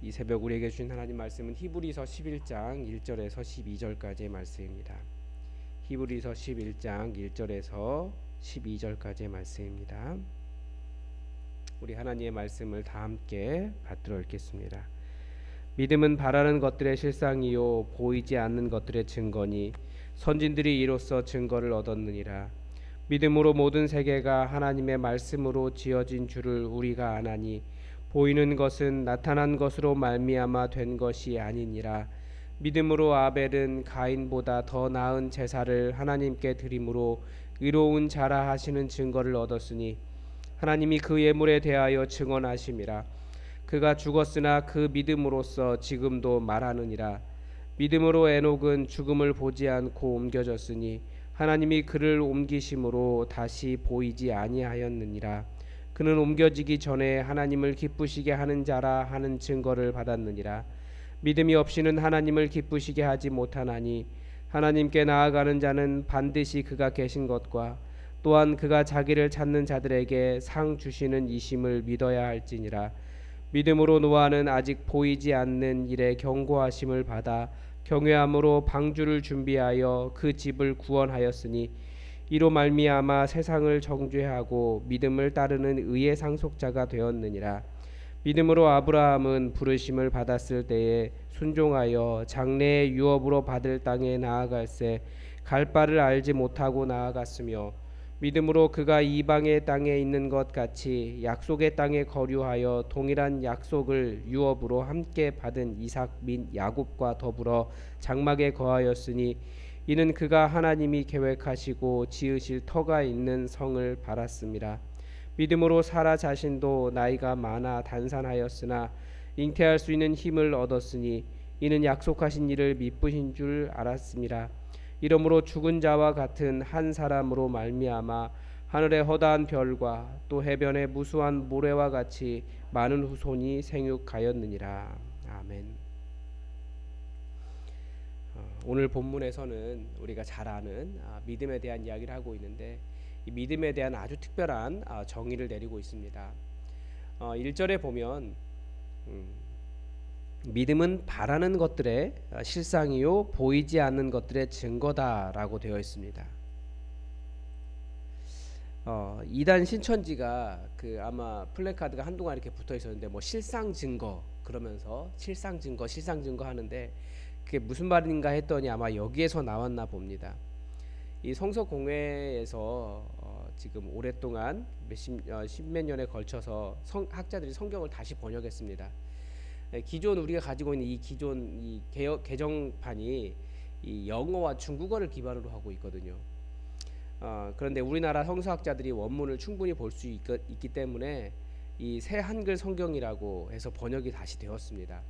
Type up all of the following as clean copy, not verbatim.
이 새벽 우리에게 주신 하나님 말씀은 히브리서 11장 1절에서 12절까지의 말씀입니다. 히브리서 11장 1절에서 12절까지의 말씀입니다. 우리 하나님의 말씀을 다 함께 받들어 읽겠습니다. 믿음은 바라는 것들의 실상이요 보이지 않는 것들의 증거니 선진들이 이로써 증거를 얻었느니라. 믿음으로 모든 세계가 하나님의 말씀으로 지어진 줄을 우리가 아나니 보이는 것은 나타난 것으로 말미암아 된 것이 아니니라. 믿음으로 아벨은 가인보다 더 나은 제사를 하나님께 드림으로 의로운 자라 하시는 증거를 얻었으니 하나님이 그 예물에 대하여 증언하심이라. 그가 죽었으나 그 믿음으로써 지금도 말하느니라. 믿음으로 에녹은 죽음을 보지 않고 옮겨졌으니 하나님이 그를 옮기심으로 다시 보이지 아니하였느니라. 그는 옮겨지기 전에 하나님을 기쁘시게 하는 자라 하는 증거를 받았느니라. 믿음이 없이는 하나님을 기쁘시게 하지 못하나니 하나님께 나아가는 자는 반드시 그가 계신 것과 또한 그가 자기를 찾는 자들에게 상 주시는 이심을 믿어야 할지니라. 믿음으로 노아는 아직 보이지 않는 일에 경고하심을 받아 경외함으로 방주를 준비하여 그 집을 구원하였으니 이로 말미암아 세상을 정죄하고 믿음을 따르는 의의 상속자가 되었느니라. 믿음으로 아브라함은 부르심을 받았을 때에 순종하여 장래의 유업으로 받을 땅에 나아갈새 갈 바를 알지 못하고 나아갔으며 믿음으로 그가 이방의 땅에 있는 것 같이 약속의 땅에 거류하여 동일한 약속을 유업으로 함께 받은 이삭 및 야곱과 더불어 장막에 거하였으니 이는 그가 하나님이 계획하시고 지으실 터가 있는 성을 바랐습니다. 믿음으로 사라 자신도 나이가 많아 단산하였으나 잉태할 수 있는 힘을 얻었으니 이는 약속하신 이를 미쁘신 줄 알았습니다. 이러므로 죽은 자와 같은 한 사람으로 말미암아 하늘의 허다한 별과 또 해변의 무수한 모래와 같이 많은 후손이 생육하였느니라. 아멘. 오늘 본문에서는 우리가 잘 아는 믿음에 대한 이야기를 하고 있는데 이 믿음에 대한 아주 특별한 정의를 내리고 있습니다. 1절에 보면 믿음은 바라는 것들의 실상이요 보이지 않는 것들의 증거다라고 되어 있습니다. 이단 신천지가 그 아마 플래카드가 한동안 이렇게 붙어 있었는데 뭐 실상 증거 그러면서 실상 증거 하는데 그게 무슨 말인가 했더니 아마 여기에서 나왔나 봅니다. 이 성서공회에서 지금 오랫동안 십몇 년에 걸쳐서 학자들이 성경을 다시 번역했습니다. 기존 우리가 가지고 있는 이 기존 이 개정판이 이 영어와 중국어를 기반으로 하고 있거든요. 그런데 우리나라 성서학자들이 원문을 충분히 볼 수 있기 때문에 이 새 한글 성경이라고 해서 번역이 다시 되었습니다.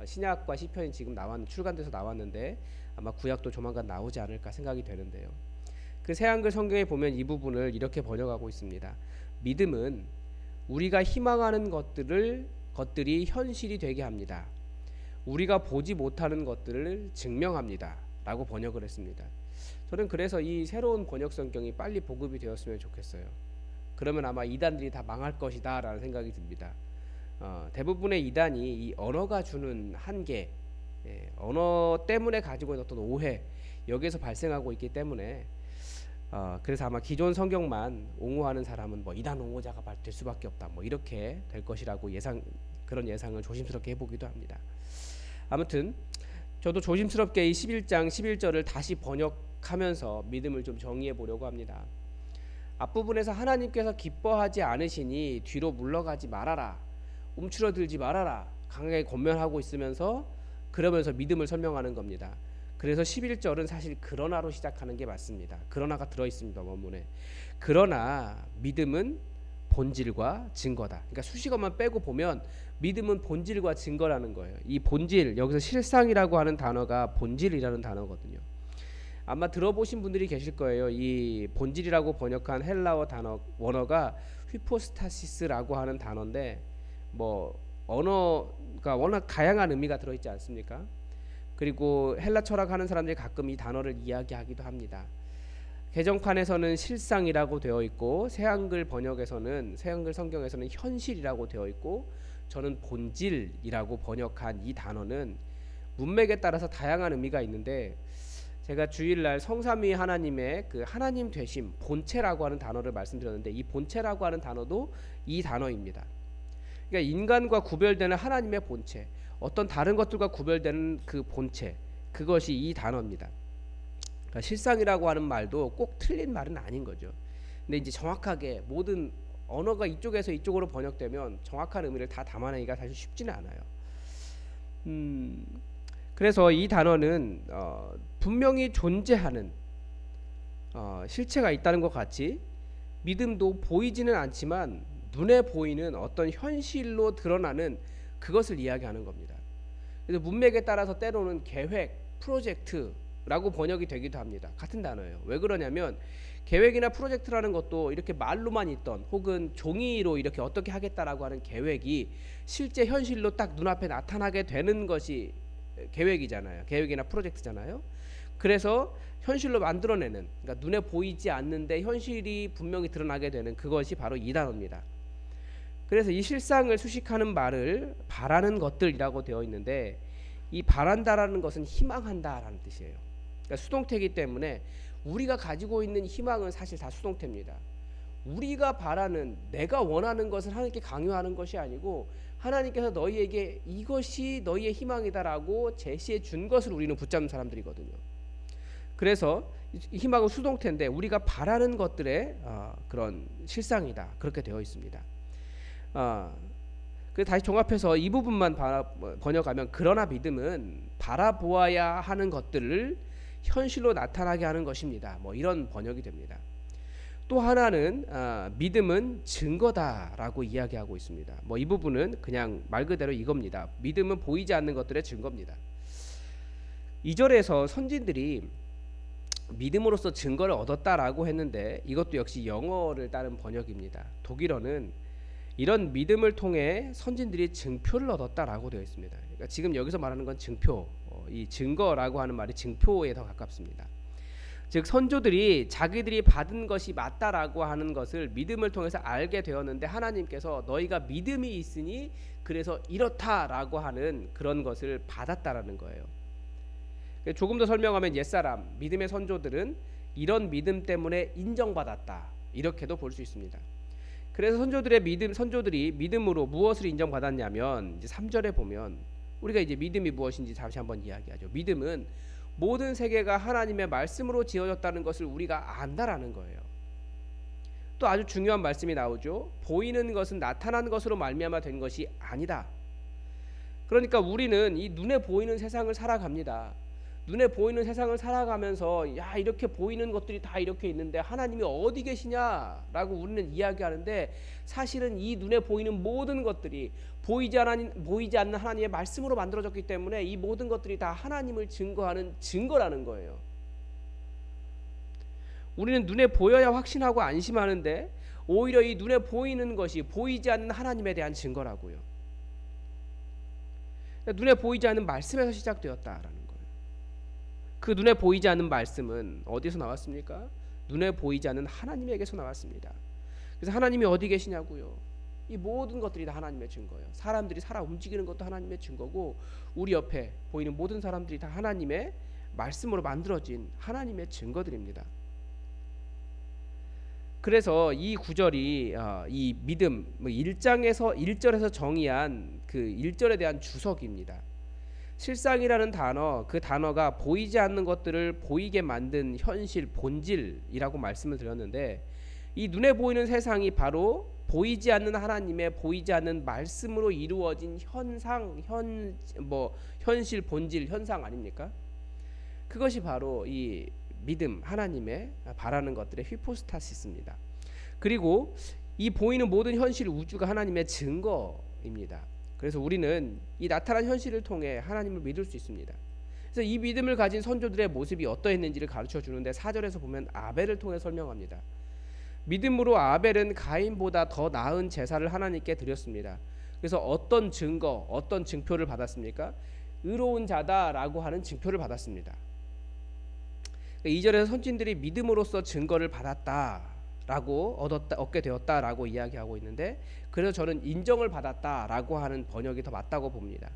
신약과 시편이 지금 출간돼서 나왔는데 아마 구약도 조만간 나오지 않을까 생각이 되는데요. 그 새 한글 성경에 보면 이 부분을 이렇게 번역하고 있습니다. 믿음은 우리가 희망하는 것들이 현실이 되게 합니다. 우리가 보지 못하는 것들을 증명합니다. 라고 번역을 했습니다. 저는 그래서 이 새로운 번역 성경이 빨리 보급이 되었으면 좋겠어요. 그러면 아마 이단들이 다 망할 것이다 라는 생각이 듭니다. 대부분의 이단이 이 언어가 주는 한계, 언어 때문에 가지고 있는 어떤 오해 여기에서 발생하고 있기 때문에 그래서 아마 기존 성경만 옹호하는 사람은 뭐 이단 옹호자가 될 수밖에 없다 뭐 이렇게 될 것이라고 그런 예상을 조심스럽게 해보기도 합니다. 아무튼 저도 조심스럽게 이 11장 11절을 다시 번역하면서 믿음을 좀 정의해 보려고 합니다. 앞부분에서 하나님께서 기뻐하지 않으시니 뒤로 물러가지 말아라, 움츠러들지 말아라 강하게 권면하고 있으면서 그러면서 믿음을 설명하는 겁니다. 그래서 11절은 사실 그러나로 시작하는 게 맞습니다. 그러나가 들어있습니다. 원문에. 그러나 믿음은 본질과 증거다. 그러니까 수식어만 빼고 보면 믿음은 본질과 증거라는 거예요. 이 본질, 여기서 실상이라고 하는 단어가 본질이라는 단어거든요. 아마 들어보신 분들이 계실 거예요. 이 본질이라고 번역한 헬라어 원어가 휘포스타시스라고 하는 단어인데 뭐 언어가 워낙 다양한 의미가 들어있지 않습니까? 그리고 헬라 철학하는 사람들이 가끔 이 단어를 이야기하기도 합니다. 개정판에서는 실상이라고 되어 있고 새한글 성경에서는 현실이라고 되어 있고 저는 본질이라고 번역한 이 단어는 문맥에 따라서 다양한 의미가 있는데, 제가 주일날 성삼위 하나님의 그 하나님 되심, 본체라고 하는 단어를 말씀드렸는데, 이 본체라고 하는 단어도 이 단어입니다. 그러니까 인간과 구별되는 하나님의 본체, 어떤 다른 것들과 구별되는 그 본체, 그것이 이 단어입니다. 그러니까 실상이라고 하는 말도 꼭 틀린 말은 아닌 거죠. 근데 이제 정확하게 모든 언어가 이쪽에서 이쪽으로 번역되면 정확한 의미를 다 담아내기가 사실 쉽지는 않아요. 그래서 이 단어는 분명히 존재하는 실체가 있다는 것 같이, 믿음도 보이지는 않지만 눈에 보이는 어떤 현실로 드러나는 그것을 이야기하는 겁니다. 그래서 문맥에 따라서 때로는 계획, 프로젝트라고 번역이 되기도 합니다. 같은 단어예요. 왜 그러냐면 계획이나 프로젝트라는 것도 이렇게 말로만 있던, 혹은 종이로 이렇게 어떻게 하겠다라고 하는 계획이 실제 현실로 딱 눈앞에 나타나게 되는 것이 계획이잖아요. 계획이나 프로젝트잖아요. 그래서 현실로 만들어내는, 그러니까 눈에 보이지 않는데 현실이 분명히 드러나게 되는 그것이 바로 이 단어입니다. 그래서 이 실상을 수식하는 말을 바라는 것들이라고 되어 있는데, 이 바란다라는 것은 희망한다라는 뜻이에요. 그러니까 수동태이기 때문에 우리가 가지고 있는 희망은 사실 다 수동태입니다. 우리가 바라는, 내가 원하는 것을 하나님께 강요하는 것이 아니고, 하나님께서 너희에게 이것이 너희의 희망이다라고 제시해 준 것을 우리는 붙잡는 사람들이거든요. 그래서 희망은 수동태인데 우리가 바라는 것들의 그런 실상이다, 그렇게 되어 있습니다. 다시 종합해서 이 부분만 번역하면, 그러나 믿음은 바라보아야 하는 것들을 현실로 나타나게 하는 것입니다. 뭐 이런 번역이 됩니다. 또 하나는 믿음은 증거다라고 이야기하고 있습니다. 뭐 이 부분은 그냥 말 그대로 이겁니다. 믿음은 보이지 않는 것들의 증거입니다. 2절에서 선진들이 믿음으로써 증거를 얻었다라고 했는데, 이것도 역시 영어를 따른 번역입니다. 독일어는 이런 믿음을 통해 선진들이 증표를 얻었다라고 되어 있습니다. 그러니까 지금 여기서 말하는 건 증표, 이 증거라고 하는 말이 증표에 더 가깝습니다. 즉 선조들이 자기들이 받은 것이 맞다라고 하는 것을 믿음을 통해서 알게 되었는데, 하나님께서 너희가 믿음이 있으니 그래서 이렇다라고 하는 그런 것을 받았다라는 거예요. 조금 더 설명하면, 옛사람 믿음의 선조들은 이런 믿음 때문에 인정받았다, 이렇게도 볼 수 있습니다. 그래서 선조들이 믿음으로 무엇을 인정받았냐면, 이제 3절에 보면 우리가 이제 믿음이 무엇인지 다시 한번 이야기하죠. 믿음은 모든 세계가 하나님의 말씀으로 지어졌다는 것을 우리가 안다라는 거예요. 또 아주 중요한 말씀이 나오죠. 보이는 것은 나타난 것으로 말미암아 된 것이 아니다. 그러니까 우리는 이 눈에 보이는 세상을 살아갑니다. 눈에 보이는 세상을 살아가면서, 야, 이렇게 보이는 것들이 다 이렇게 있는데 하나님이 어디 계시냐라고 우리는 이야기하는데, 사실은 이 눈에 보이는 모든 것들이 보이지 않는 하나님의 말씀으로 만들어졌기 때문에 이 모든 것들이 다 하나님을 증거하는 증거라는 거예요. 우리는 눈에 보여야 확신하고 안심하는데, 오히려 이 눈에 보이는 것이 보이지 않는 하나님에 대한 증거라고요. 눈에 보이지 않는 말씀에서 시작되었다라는 거예요. 그 눈에 보이지 않는 말씀은 어디서 나왔습니까? 눈에 보이지 않는 하나님에게서 나왔습니다. 그래서 하나님이 어디 계시냐고요. 이 모든 것들이 다 하나님의 증거예요. 사람들이 살아 움직이는 것도 하나님의 증거고, 우리 옆에 보이는 모든 사람들이 다 하나님의 말씀으로 만들어진 하나님의 증거들입니다. 그래서 이 구절이 이 믿음 1절에서 정의한 그 1절에 대한 주석입니다. 실상이라는 단어, 그 단어가 보이지 않는 것들을 보이게 만든 현실, 본질이라고 말씀을 드렸는데, 이 눈에 보이는 세상이 바로 보이지 않는 하나님의 보이지 않는 말씀으로 이루어진 현실, 본질, 현상 아닙니까? 그것이 바로 이 믿음, 하나님의 바라는 것들의 휘포스타시스입니다. 그리고 이 보이는 모든 현실, 우주가 하나님의 증거입니다. 그래서 우리는 이 나타난 현실을 통해 하나님을 믿을 수 있습니다. 그래서 이 믿음을 가진 선조들의 모습이 어떠했는지를 가르쳐 주는데, 4절에서 보면 아벨을 통해 설명합니다. 믿음으로 아벨은 가인보다 더 나은 제사를 하나님께 드렸습니다. 그래서 어떤 증거, 어떤 증표를 받았습니까? 의로운 자다라고 하는 증표를 받았습니다. 2절에서 선진들이 믿음으로써 증거를 받았다라고 라고 얻게 되었다라고 이야기하고 있는데, 그래서 저는 인정을 받았다라고 하는 번역이 더 맞다고 봅니다.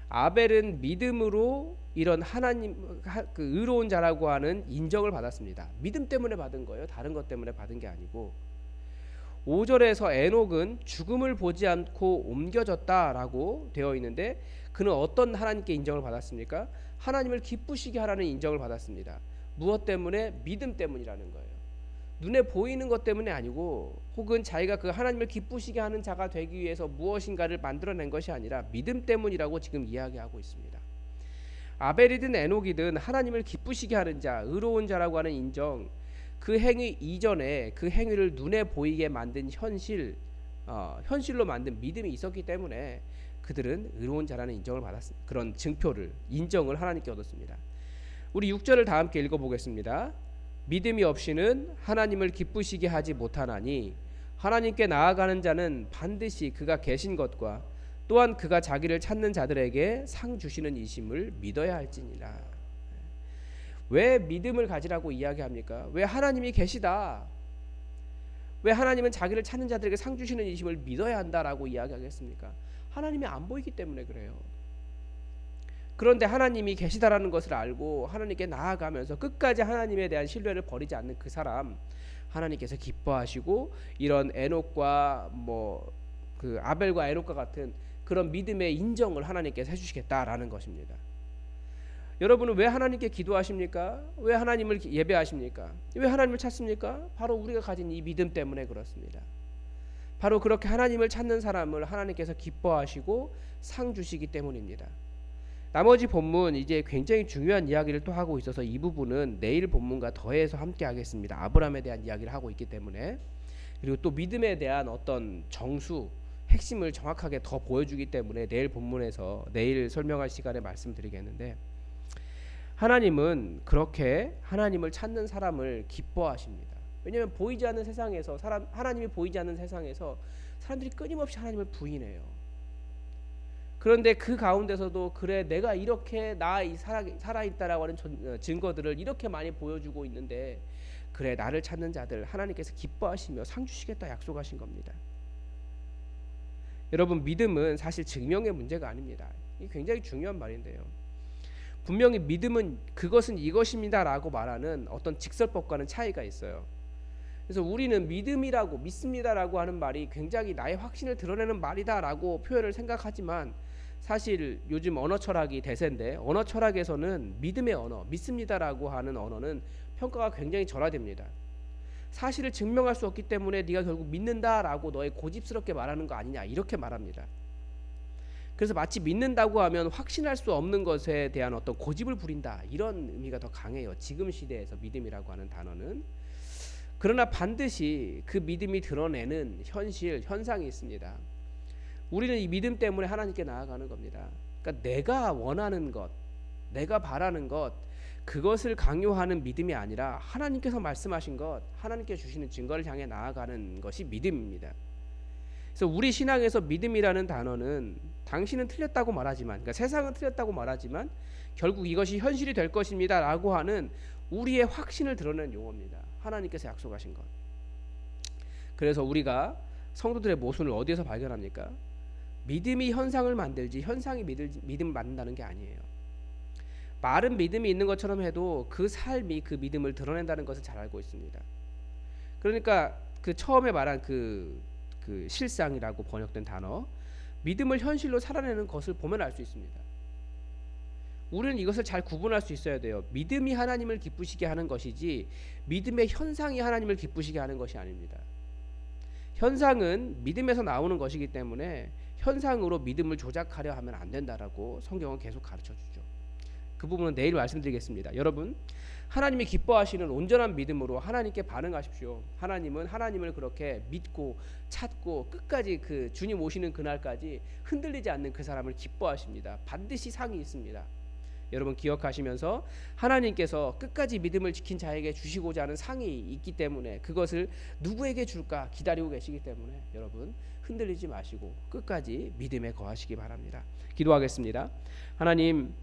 아벨은 믿음으로 이런 하나님 그 의로운 자라고 하는 인정을 받았습니다. 믿음 때문에 받은 거예요. 다른 것 때문에 받은 게 아니고. 5절에서 에녹은 죽음을 보지 않고 옮겨졌다라고 되어 있는데, 그는 어떤 하나님께 인정을 받았습니까? 하나님을 기쁘시게 하라는 인정을 받았습니다. 무엇 때문에? 믿음 때문이라는 거예요. 눈에 보이는 것 때문이 아니고, 혹은 자기가 그 하나님을 기쁘시게 하는 자가 되기 위해서 무엇인가를 만들어낸 것이 아니라 믿음 때문이라고 지금 이야기하고 있습니다. 아벨이든 에녹이든 하나님을 기쁘시게 하는 자, 의로운 자라고 하는 인정, 그 행위 이전에 그 행위를 눈에 보이게 만든 현실로 만든 믿음이 있었기 때문에 그들은 의로운 자라는 인정을 받았습니다. 그런 증표를, 인정을 하나님께 얻었습니다. 우리 6절을 다 함께 읽어보겠습니다. 믿음이 없이는 하나님을 기쁘시게 하지 못하나니 하나님께 나아가는 자는 반드시 그가 계신 것과 또한 그가 자기를 찾는 자들에게 상 주시는 이심을 믿어야 할지니라. 왜 믿음을 가지라고 이야기합니까? 왜 하나님이 계시다, 왜 하나님은 자기를 찾는 자들에게 상 주시는 이심을 믿어야 한다라고 이야기하겠습니까? 하나님이 안 보이기 때문에 그래요. 그런데 하나님이 계시다라는 것을 알고 하나님께 나아가면서 끝까지 하나님에 대한 신뢰를 버리지 않는 그 사람, 하나님께서 기뻐하시고 이런 에녹과 그 아벨과 에녹과 같은 그런 믿음의 인정을 하나님께서 해주시겠다라는 것입니다. 여러분은 왜 하나님께 기도하십니까? 왜 하나님을 예배하십니까? 왜 하나님을 찾습니까? 바로 우리가 가진 이 믿음 때문에 그렇습니다. 바로 그렇게 하나님을 찾는 사람을 하나님께서 기뻐하시고 상 주시기 때문입니다. 나머지 본문 이제 굉장히 중요한 이야기를 또 하고 있어서 이 부분은 내일 본문과 더해서 함께 하겠습니다. 아브라함에 대한 이야기를 하고 있기 때문에. 그리고 또 믿음에 대한 어떤 정수, 핵심을 정확하게 더 보여주기 때문에 내일 본문에서 내일 설명할 시간에 말씀드리겠는데, 하나님은 그렇게 하나님을 찾는 사람을 기뻐하십니다. 왜냐하면 보이지 않는 세상에서 하나님이 보이지 않는 세상에서 사람들이 끊임없이 하나님을 부인해요. 그런데 그 가운데서도 그래, 내가 이렇게 살아있다라고 하는 증거들을 이렇게 많이 보여주고 있는데, 그래, 나를 찾는 자들 하나님께서 기뻐하시며 상 주시겠다 약속하신 겁니다. 여러분, 믿음은 사실 증명의 문제가 아닙니다. 이게 굉장히 중요한 말인데요. 분명히 믿음은 그것은 이것입니다라고 말하는 어떤 직설법과는 차이가 있어요. 그래서 우리는 믿음이라고, 믿습니다라고 하는 말이 굉장히 나의 확신을 드러내는 말이다라고 표현을 생각하지만, 사실 요즘 언어 철학이 대세인데, 언어 철학에서는 믿음의 언어, 믿습니다라고 하는 언어는 평가가 굉장히 절하됩니다. 사실을 증명할 수 없기 때문에 네가 결국 믿는다라고 너의 고집스럽게 말하는 거 아니냐, 이렇게 말합니다. 그래서 마치 믿는다고 하면 확신할 수 없는 것에 대한 어떤 고집을 부린다, 이런 의미가 더 강해요, 지금 시대에서 믿음이라고 하는 단어는. 그러나 반드시 그 믿음이 드러내는 현상이 있습니다. 우리는 이 믿음 때문에 하나님께 나아가는 겁니다. 그러니까 내가 원하는 것, 내가 바라는 것, 그것을 강요하는 믿음이 아니라 하나님께서 말씀하신 것, 하나님께 주시는 증거를 향해 나아가는 것이 믿음입니다. 그래서 우리 신앙에서 믿음이라는 단어는 당신은 틀렸다고 말하지만, 그러니까 세상은 틀렸다고 말하지만 결국 이것이 현실이 될 것입니다 라고 하는 우리의 확신을 드러내는 용어입니다. 하나님께서 약속하신 것. 그래서 우리가 성도들의 모순을 어디에서 발견합니까? 믿음이 현상을 만들지 현상이 믿음을 만든다는 게 아니에요. 말은 믿음이 있는 것처럼 해도 그 삶이 그 믿음을 드러낸다는 것을 잘 알고 있습니다. 그러니까 그 처음에 말한 그 실상이라고 번역된 단어, 믿음을 현실로 살아내는 것을 보면 알 수 있습니다. 우리는 이것을 잘 구분할 수 있어야 돼요. 믿음이 하나님을 기쁘시게 하는 것이지 믿음의 현상이 하나님을 기쁘시게 하는 것이 아닙니다. 현상은 믿음에서 나오는 것이기 때문에 현상으로 믿음을 조작하려 하면 안 된다라고 성경은 계속 가르쳐주죠. 그 부분은 내일 말씀드리겠습니다. 여러분, 하나님이 기뻐하시는 온전한 믿음으로 하나님께 반응하십시오. 하나님은 하나님을 그렇게 믿고 찾고 끝까지 그 주님 오시는 그날까지 흔들리지 않는 그 사람을 기뻐하십니다. 반드시 상이 있습니다. 여러분 기억하시면서 하나님께서 끝까지 믿음을 지킨 자에게 주시고자 하는 상이 있기 때문에 그것을 누구에게 줄까 기다리고 계시기 때문에 여러분 흔들리지 마시고 끝까지 믿음에 거하시기 바랍니다. 기도하겠습니다. 하나님,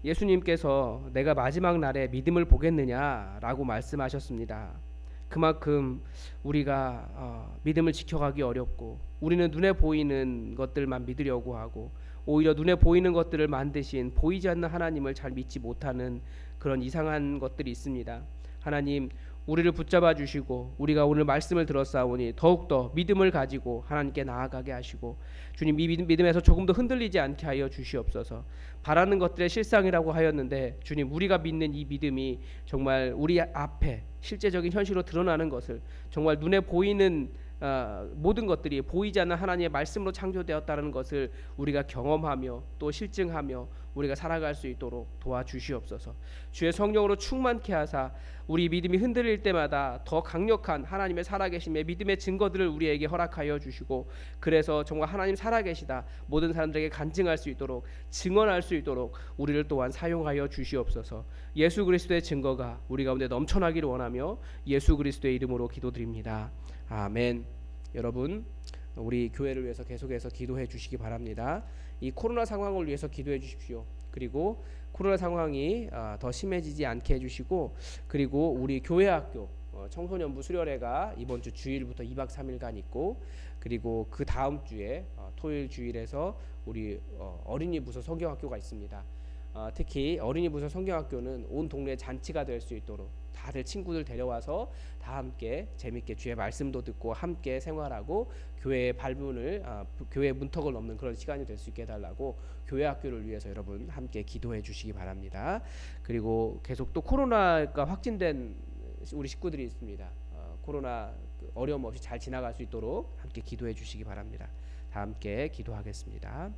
예수님께서 내가 마지막 날에 믿음을 보겠느냐라고 말씀하셨습니다. 그만큼 우리가 믿음을 지켜가기 어렵고 우리는 눈에 보이는 것들만 믿으려고 하고 오히려 눈에 보이는 것들을 만드신 보이지 않는 하나님을 잘 믿지 못하는 그런 이상한 것들이 있습니다. 하나님 우리를 붙잡아 주시고 우리가 오늘 말씀을 들었사오니 더욱더 믿음을 가지고 하나님께 나아가게 하시고 주님 이 믿음에서 조금 더 흔들리지 않게 하여 주시옵소서. 바라는 것들의 실상이라고 하였는데 주님 우리가 믿는 이 믿음이 정말 우리 앞에 실제적인 현실로 드러나는 것을 정말 눈에 보이는 모든 것들이 보이지 않는 하나님의 말씀으로 창조되었다는 것을 우리가 경험하며 또 실증하며 우리가 살아갈 수 있도록 도와주시옵소서. 주의 성령으로 충만케 하사 우리 믿음이 흔들릴 때마다 더 강력한 하나님의 살아계심의 믿음의 증거들을 우리에게 허락하여 주시고 그래서 정말 하나님 살아계시다 모든 사람들에게 간증할 수 있도록 증언할 수 있도록 우리를 또한 사용하여 주시옵소서. 예수 그리스도의 증거가 우리 가운데 넘쳐나기를 원하며 예수 그리스도의 이름으로 기도드립니다. 아멘. 여러분 우리 교회를 위해서 계속해서 기도해 주시기 바랍니다. 이 코로나 상황을 위해서 기도해 주십시오. 그리고 코로나 상황이 더 심해지지 않게 해주시고 그리고 우리 교회학교 청소년부 수련회가 이번 주 주일부터 2박 3일간 있고 그리고 그 다음 주에 토요일 주일에서 우리 어린이 부서 성경학교가 있습니다. 특히 어린이 부서 성경학교는 온 동네 잔치가 될 수 있도록 다들 친구들 데려와서 다 함께 재밌게 주의 말씀도 듣고 함께 생활하고 교회의 발문을 교회의 문턱을 넘는 그런 시간이 될 수 있게 해달라고 교회 학교를 위해서 여러분 함께 기도해 주시기 바랍니다. 그리고 계속 또 코로나가 확진된 우리 식구들이 있습니다. 코로나 어려움 없이 잘 지나갈 수 있도록 함께 기도해 주시기 바랍니다. 다 함께 기도하겠습니다.